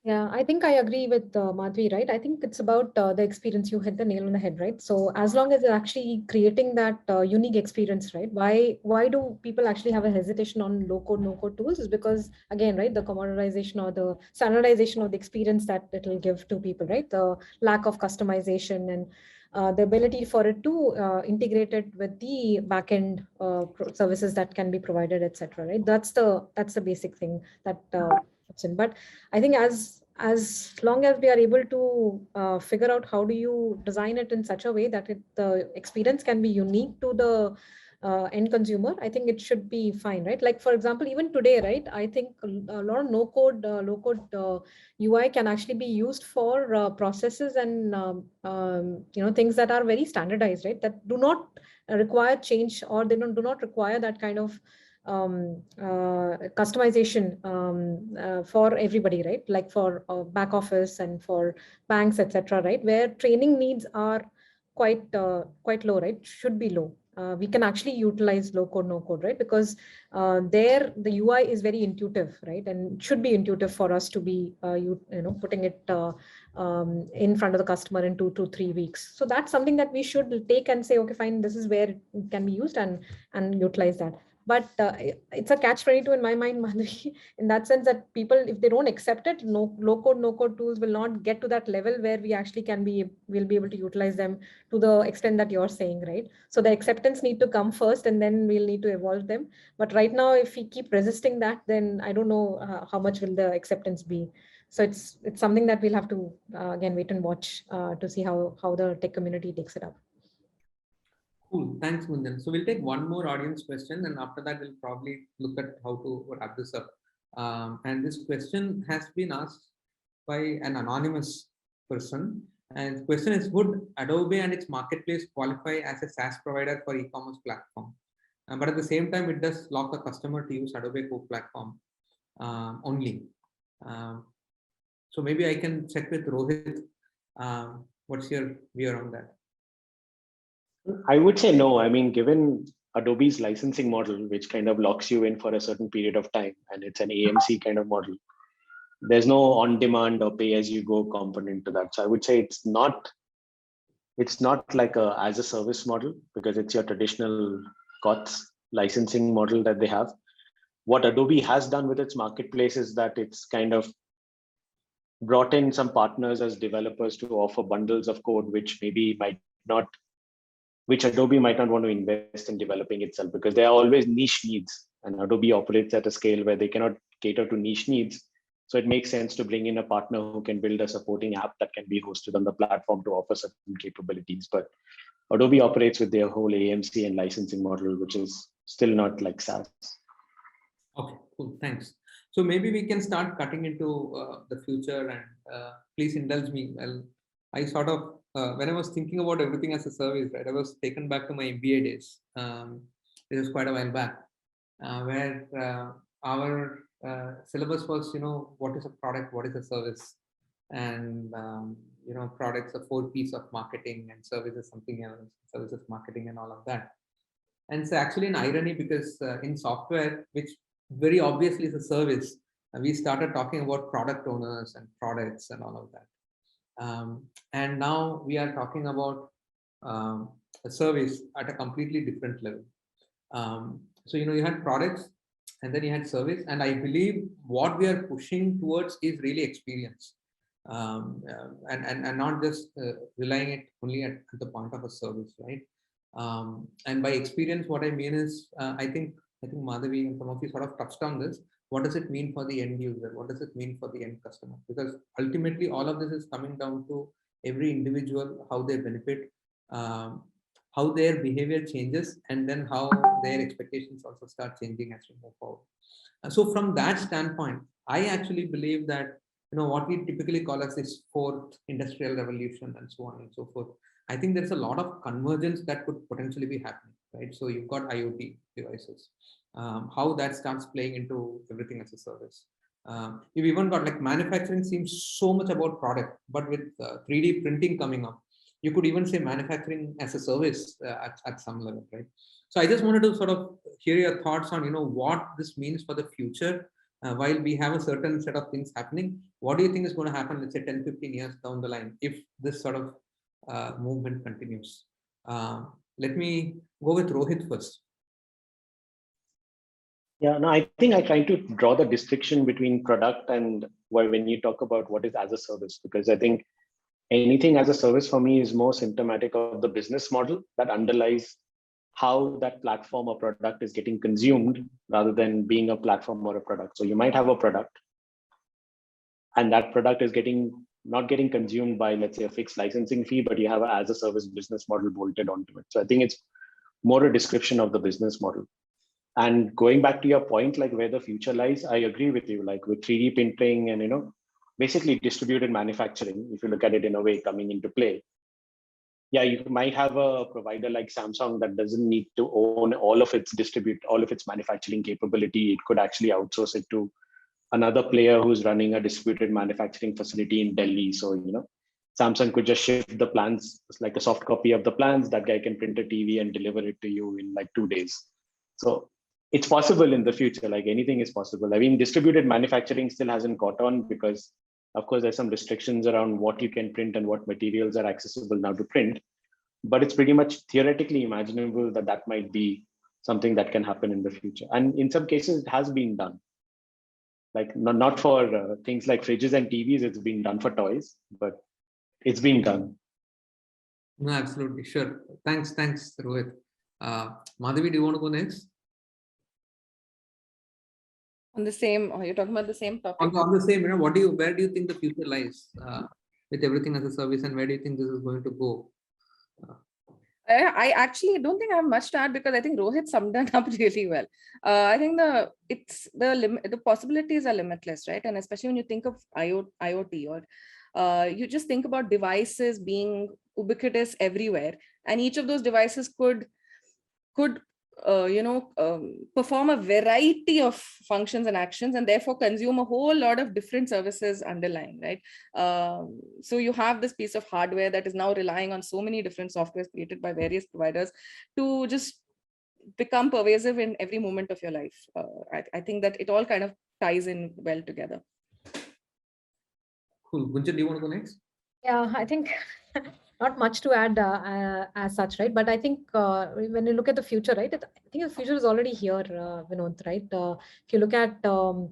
Yeah, I think I agree with Madhvi, right? I think it's about the experience. You hit the nail on the head, right? So as long as you're actually creating that unique experience, right? Why do people actually have a hesitation on low code, no code tools? Is because, again, right, the commoditization or the standardization of the experience that it will give to people, right? The lack of customization and the ability for it to integrate it with the backend services that can be provided, etc. Right? That's the basic thing that. But I think as long as we are able to figure out how do you design it in such a way that the experience can be unique to the end consumer, I think it should be fine, right? Like, for example, even today, right, I think a lot of no code, low code UI can actually be used for processes and things that are very standardized, right? That do not require change, or they do not require that kind of customization for everybody, right? Like for back office and for banks, etc. Right? Where training needs are quite low, right? Should be low. We can actually utilize low code, no code, right? Because there the UI is very intuitive, right? And should be intuitive for us to be putting it in front of the customer in 2 to 3 weeks. So that's something that we should take and say, okay, fine, this is where it can be used and utilize that. But it's a catch-22 in my mind, Madhuri, in that sense that people, if they don't accept it, low code, no code tools will not get to that level where we actually we'll be able to utilize them to the extent that you're saying, right? So the acceptance need to come first, and then we'll need to evolve them. But right now, if we keep resisting that, then I don't know how much will the acceptance be. So it's something that we'll have to again wait and watch to see how the tech community takes it up. Cool. Thanks, Gunjan. So we'll take one more audience question, and after that, we'll probably look at how to wrap this up. And this question has been asked by an anonymous person. And the question is, would Adobe and its marketplace qualify as a SaaS provider for e-commerce platform? But at the same time, it does lock a customer to use Adobe Core Platform only. So maybe I can check with Rohit. What's your view on that? I would say no. I mean, given Adobe's licensing model, which kind of locks you in for a certain period of time, and it's an AMC kind of model, there's no on-demand or pay-as-you-go component to that. So I would say it's not like a as-a-service model, because it's your traditional COTS licensing model that they have. What Adobe has done with its marketplace is that it's kind of brought in some partners as developers to offer bundles of code, which Adobe might not want to invest in developing itself, because there are always niche needs, and Adobe operates at a scale where they cannot cater to niche needs. So it makes sense to bring in a partner who can build a supporting app that can be hosted on the platform to offer certain capabilities. But Adobe operates with their whole AMC and licensing model, which is still not like SaaS. Okay, cool, thanks. So maybe we can start cutting into the future, and please indulge me. Well, I sort of, when I was thinking about everything as a service, right, I was taken back to my MBA days. It was quite a while back, where our syllabus was, what is a product, what is a service, and products are 4 P's of marketing, and services something else, services marketing, and all of that. And it's actually an irony, because in software, which very obviously is a service, we started talking about product owners and products and all of that. And now we are talking about a service at a completely different level. So, you had products, and then you had service. And I believe what we are pushing towards is really experience. And not just relying it only at the point of a service, right? And by experience, what I mean is, I think Madhavi and some of you sort of touched on this. What does it mean for the end user? What does it mean for the end customer? Because ultimately, all of this is coming down to every individual, how they benefit, how their behavior changes, and then how their expectations also start changing as we move forward. So from that standpoint, I actually believe that, what we typically call as this 4th industrial revolution and so on and so forth, I think there's a lot of convergence that could potentially be happening, right? So you've got IoT devices, how that starts playing into everything as a service. You've even got, like, manufacturing seems so much about product, but with 3D printing coming up, you could even say manufacturing as a service at some level, right? So I just wanted to sort of hear your thoughts on, what this means for the future. While we have a certain set of things happening, what do you think is going to happen, let's say 10, 15 years down the line, if this sort of movement continues? Let me go with Rohit first. Yeah, no, I think I try to draw the distinction between product and when you talk about what is as a service, because I think anything as a service for me is more symptomatic of the business model that underlies how that platform or product is getting consumed, rather than being a platform or a product. So you might have a product, and that product is not getting consumed by, let's say, a fixed licensing fee, but you have an as a service business model bolted onto it. So I think it's more a description of the business model. And going back to your point, like where the future lies, I agree with you, like with 3D printing and, basically distributed manufacturing, if you look at it in a way coming into play. Yeah, you might have a provider like Samsung that doesn't need to own all of its manufacturing capability. It could actually outsource it to another player who's running a distributed manufacturing facility in Delhi. So, Samsung could just ship the plans, it's like a soft copy of the plans. That guy can print a TV and deliver it to you in like 2 days. So it's possible in the future, like anything is possible. I mean, distributed manufacturing still hasn't caught on because, of course, there's some restrictions around what you can print and what materials are accessible now to print. But it's pretty much theoretically imaginable that might be something that can happen in the future. And in some cases, it has been done. Like not for things like fridges and TVs, it's been done for toys, but it's been done. No, absolutely, sure. Thanks, Rohit. Madhavi, do you want to go next? On the same, you're talking about the same topic? On the same, where do you think the future lies with everything as a service, and where do you think this is going to go? I actually don't think I have much to add, because I think Rohit summed it up really well. I think the possibilities are limitless, right? And especially when you think of IoT or You just think about devices being ubiquitous everywhere, and each of those devices could perform a variety of functions and actions, and therefore consume a whole lot of different services underlying, right? So you have this piece of hardware that is now relying on so many different softwares created by various providers to just become pervasive in every moment of your life. I think that it all kind of ties in well together. Cool. Gunjan, do you want to go next? Yeah, I think not much to add as such, right? But I think when you look at the future, right, I think the future is already here, Vinod, right? If you look at the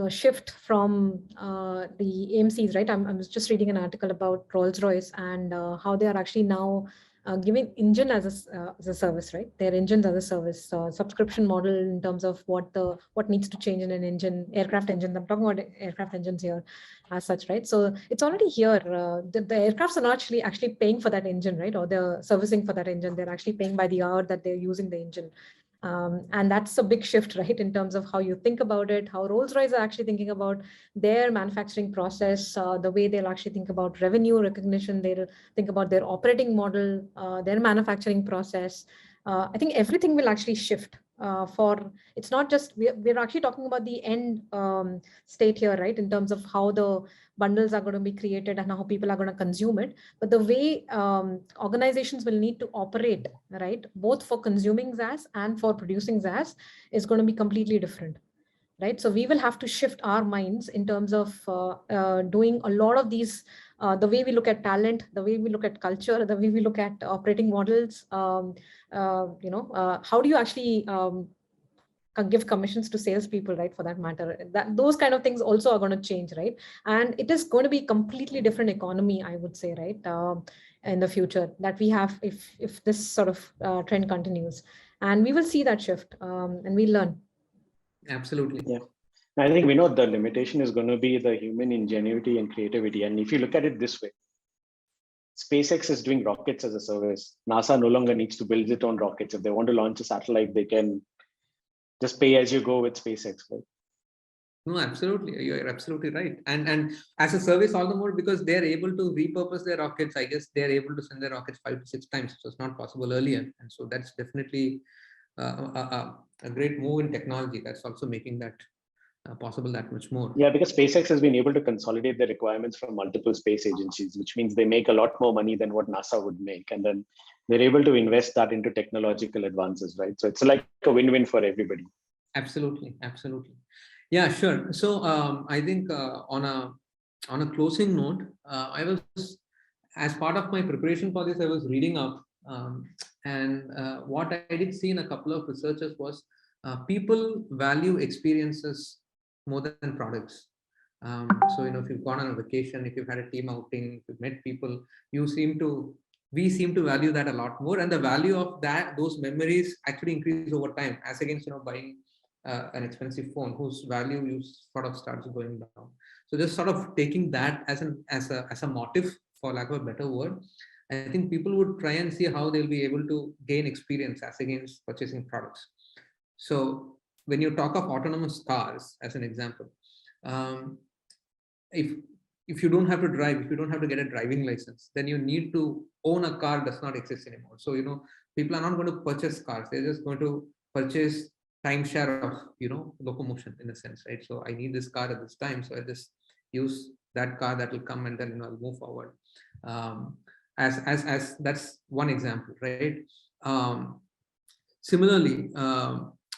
shift from the AMCs, right? I was just reading an article about Rolls-Royce and how they are actually now giving engine as a service, right? Their engines as a service, subscription model in terms of what needs to change in an engine, aircraft engines. I'm talking about aircraft engines here as such, right? So it's already here. The aircrafts are not actually paying for that engine, right? Or they're servicing for that engine. They're actually paying by the hour that they're using the engine. And that's a big shift, right, in terms of how you think about it, how Rolls-Royce are actually thinking about their manufacturing process, the way they'll actually think about revenue recognition, they'll think about their operating model, their manufacturing process. I think everything will actually shift it's not just, we're actually talking about the end state here, right, in terms of how the bundles are going to be created and how people are going to consume it. But the way organizations will need to operate, right, both for consuming SaaS and for producing SaaS is going to be completely different. Right. So we will have to shift our minds in terms of doing a lot of these, the way we look at talent, the way we look at culture, the way we look at operating models. How do you actually give commissions to salespeople, right? For that matter, those kind of things also are going to change, right? And it is going to be completely different economy, I would say, right? In the future that we have, if this sort of trend continues, and we will see that shift, and we'll learn. Absolutely. Yeah. I think we know the limitation is going to be the human ingenuity and creativity. And if you look at it this way, SpaceX is doing rockets as a service. NASA no longer needs to build its own rockets. If they want to launch a satellite, they can just pay as you go with SpaceX, right? No, absolutely. You're absolutely right. And as a service, all the more because they're able to repurpose their rockets. I guess they're able to send their rockets 5 to 6 times, which was not possible earlier. And so that's definitely a great move in technology. That's also making that possible that much more. Yeah, because SpaceX has been able to consolidate the requirements from multiple space agencies, which means they make a lot more money than what NASA would make. And then they're able to invest that into technological advances, right? So it's like a win-win for everybody. Absolutely. Absolutely. Yeah, sure. So I think on a closing note, I was, as part of my preparation for this, I was reading up and what I did see in a couple of researchers was people value experiences more than products. So, if you've gone on a vacation, if you've had a team outing, if you've met people, we seem to value that a lot more. And the value of those memories actually increase over time, as against, buying an expensive phone whose value sort of starts going down. So just sort of taking that as a motive, for lack of a better word, I think people would try and see how they'll be able to gain experience as against purchasing products. So when you talk of autonomous cars, as an example, if you don't have to drive, if you don't have to get a driving license, then you need to own a car does not exist anymore. So, people are not going to purchase cars. They're just going to purchase timeshare of, locomotion in a sense, right? So I need this car at this time. So I just use that car that will come and then, I'll move forward. As that's one example, right? Similarly,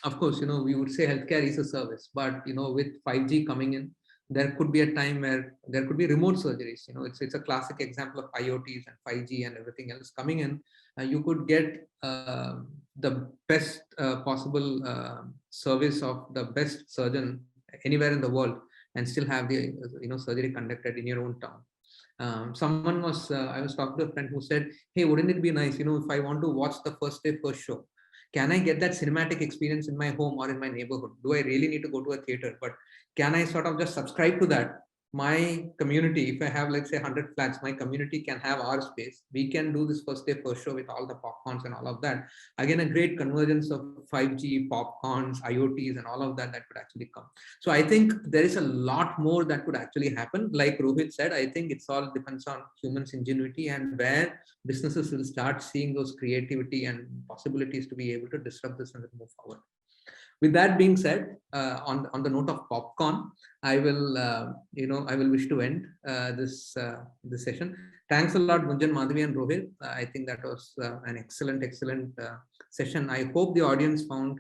of course, we would say healthcare is a service, but, with 5G coming in, there could be a time where there could be remote surgeries. It's a classic example of IoTs and 5G and everything else coming in. You could get the best possible service of the best surgeon anywhere in the world and still have the surgery conducted in your own town. I was talking to a friend who said, hey, wouldn't it be nice, if I want to watch the first day first show, can I get that cinematic experience in my home or in my neighborhood? Do I really need to go to a theater? But can I sort of just subscribe to that my community, if I have, let's say 100 flats, my community can have our space. We can do this first day first show with all the popcorns and all of that. Again, a great convergence of 5G, popcorns, IoTs, and all of that could actually come. So I think there is a lot more that could actually happen. Like Rohit said, I think it's all depends on humans' ingenuity and where businesses will start seeing those creativity and possibilities to be able to disrupt this and move forward. With that being said, on the note of popcorn, I will wish to end this session. Thanks a lot, Gunjan, Madhavi, and Rohit. I think that was an excellent session. I hope the audience found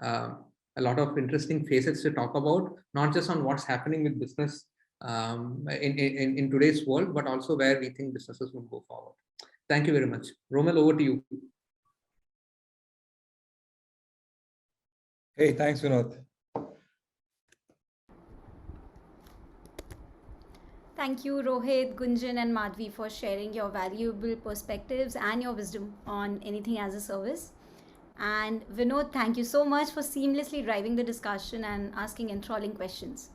a lot of interesting facets to talk about, not just on what's happening with business in today's world, but also where we think businesses will go forward. Thank you very much. Romel, over to you. Hey, thanks, Vinod. Thank you, Rohit, Gunjan, and Madhvi for sharing your valuable perspectives and your wisdom on anything as a service. And Vinod, thank you so much for seamlessly driving the discussion and asking enthralling questions.